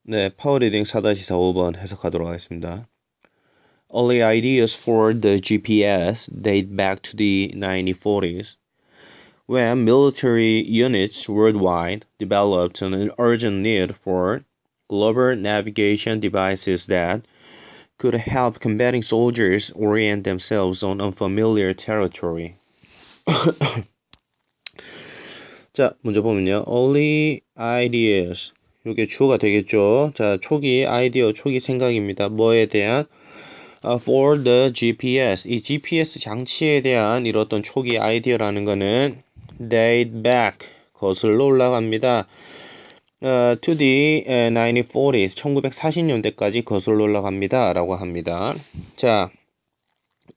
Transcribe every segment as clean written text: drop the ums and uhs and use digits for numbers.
네, 파워리딩 4-45번 해석하도록 하겠습니다. Early ideas for the GPS date back to the 1940s, when military units worldwide developed an urgent need for global navigation devices that could help combating soldiers orient themselves on unfamiliar territory. 자, 먼저 보면요. Early ideas. 이게 주어가 되겠죠. 자, 초기 아이디어, 초기 생각입니다. 뭐에 대한? For the GPS. 이 GPS 장치에 대한 이런 초기 아이디어라는 거는 date back. 거슬러 올라갑니다. To the 1940s. 1940년대까지 거슬러 올라갑니다. 라고 합니다. 자,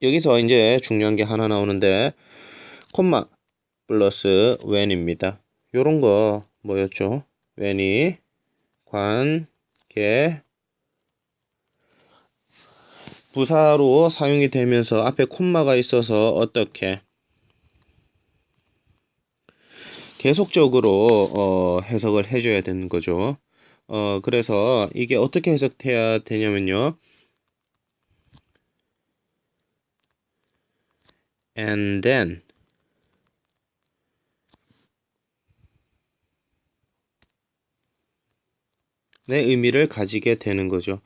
여기서 이제 중요한 게 하나 나오는데, 콤마 플러스 when입니다. 요런 거 뭐였죠? when이 관계 부사로 사용이 되면서 앞에 콤마가 있어서 어떻게 계속적으로 해석을 해줘야 되는 거죠. 그래서 이게 어떻게 해석해야 되냐면요. And then 의 의미를 가지게 되는 거죠.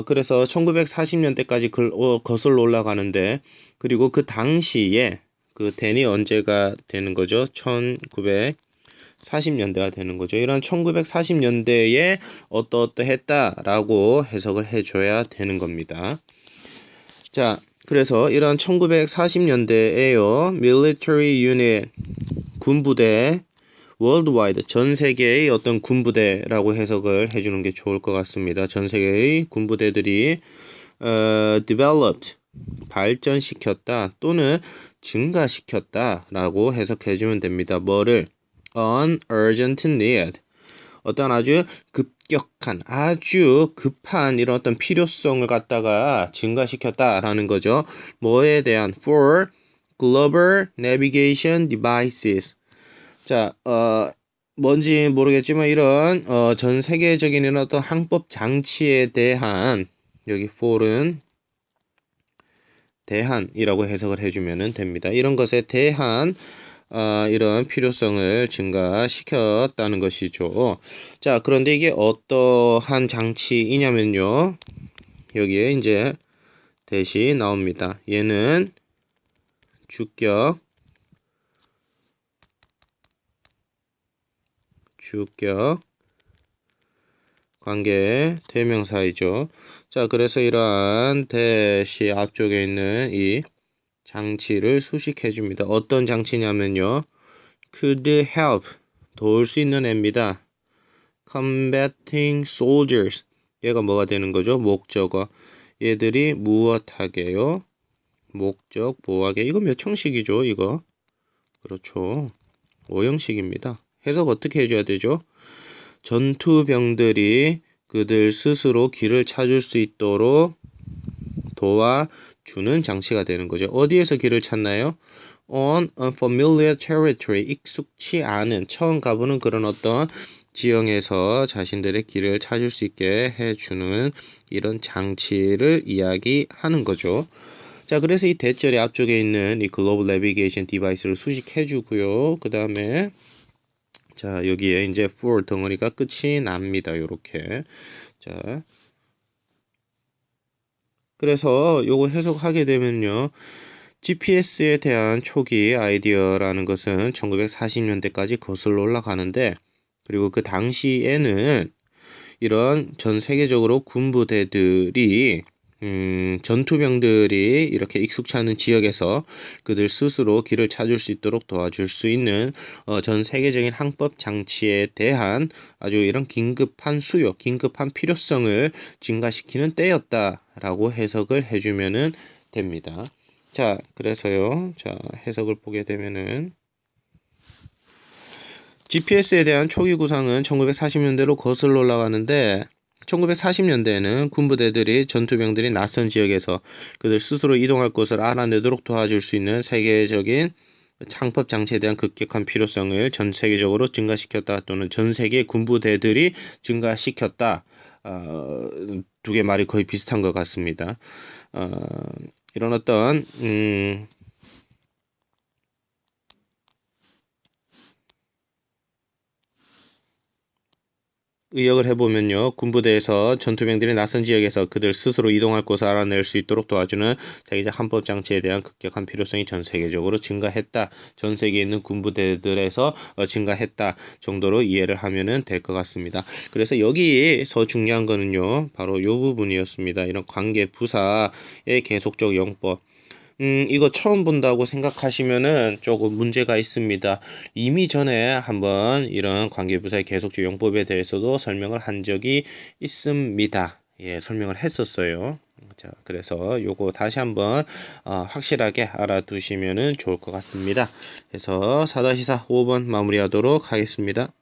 그래서 1940년대까지 거슬러 올라가는데, 그리고 그 당시에 그 then이 언제가 되는 거죠? 1940년대가 되는 거죠. 이런 1940년대에 어떠했다라고 해석을 해줘야 되는 겁니다. 자, 그래서 이런 1940년대에요. military unit 군부대 worldwide 전 세계의 어떤 군부대라고 해석을 해주는 게 좋을 것 같습니다. 전 세계의 군부대들이 developed 발전시켰다 또는 증가시켰다라고 해석해주면 됩니다. 뭐를? an urgent need 어떤 아주 급격한 아주 급한 이런 어떤 필요성을 갖다가 증가시켰다라는 거죠. 뭐에 대한? for global navigation devices 자, 뭔지 모르겠지만 이런 전 세계적인 이런 어떤 항법 장치에 대한 여기 for은 대한이라고 해석을 해주면 됩니다. 이런 것에 대한 이런 필요성을 증가시켰다는 것이죠. 자, 그런데 이게 어떠한 장치이냐면요. 여기에 이제 대시 나옵니다. 얘는 주격 관계 대명사이죠. 자, 그래서 이러한 대시 앞쪽에 있는 이 장치를 수식해 줍니다. 어떤 장치냐면요. could help 도울 수 있는 애입니다. combating soldiers 얘가 뭐가 되는 거죠? 목적어. 얘들이 무엇하게요? 목적 보호하게. 이거 몇 형식이죠? 이거. 그렇죠. 5형식입니다. 해석 어떻게 해줘야 되죠? 전투병들이 그들 스스로 길을 찾을 수 있도록 도와주는 장치가 되는 거죠. 어디에서 길을 찾나요? On unfamiliar territory, 익숙치 않은, 처음 가보는 그런 어떤 지형에서 자신들의 길을 찾을 수 있게 해주는 이런 장치를 이야기하는 거죠. 자, 그래서 이 대절의 앞쪽에 있는 이 글로벌 내비게이션 디바이스를 수식해주고요. 그 다음에 자, 여기에 이제 for 덩어리가 끝이 납니다. 요렇게. 자. 그래서 요거 해석하게 되면요. GPS에 대한 초기 아이디어라는 것은 1940년대까지 거슬러 올라가는데, 그리고 그 당시에는 이런 전 세계적으로 군부대들이 전투병들이 이렇게 익숙치 않은 지역에서 그들 스스로 길을 찾을 수 있도록 도와줄 수 있는 전 세계적인 항법 장치에 대한 아주 이런 긴급한 수요, 긴급한 필요성을 증가시키는 때였다라고 해석을 해주면은 됩니다. 자, 그래서요. 자, 해석을 보게 되면은 GPS에 대한 초기 구상은 1940년대로 거슬러 올라가는데 1940년대에는 군부대들이 전투병들이 낯선 지역에서 그들 스스로 이동할 곳을 알아내도록 도와줄 수 있는 세계적인 창법 장치에 대한 급격한 필요성을 전 세계적으로 증가시켰다 또는 전 세계 군부대들이 증가시켰다. 두 개 말이 거의 비슷한 것 같습니다. 이런 어떤 의역을 해보면요. 군부대에서 전투병들이 낯선 지역에서 그들 스스로 이동할 곳을 알아낼 수 있도록 도와주는 자기적 한법 장치에 대한 급격한 필요성이 전 세계적으로 증가했다. 전 세계에 있는 군부대들에서 증가했다 정도로 이해를 하면은 될 것 같습니다. 그래서 여기서 중요한 거는요. 바로 이 부분이었습니다. 이런 관계 부사의 계속적 용법. 이거 처음 본다고 생각하시면은 조금 문제가 있습니다. 이미 전에 한번 이런 관계부사의 계속적 용법에 대해서도 설명을 한 적이 있습니다. 예, 설명을 했었어요. 자, 그래서 요거 다시 한번 확실하게 알아두시면은 좋을 것 같습니다. 그래서 4-4 5번 마무리하도록 하겠습니다.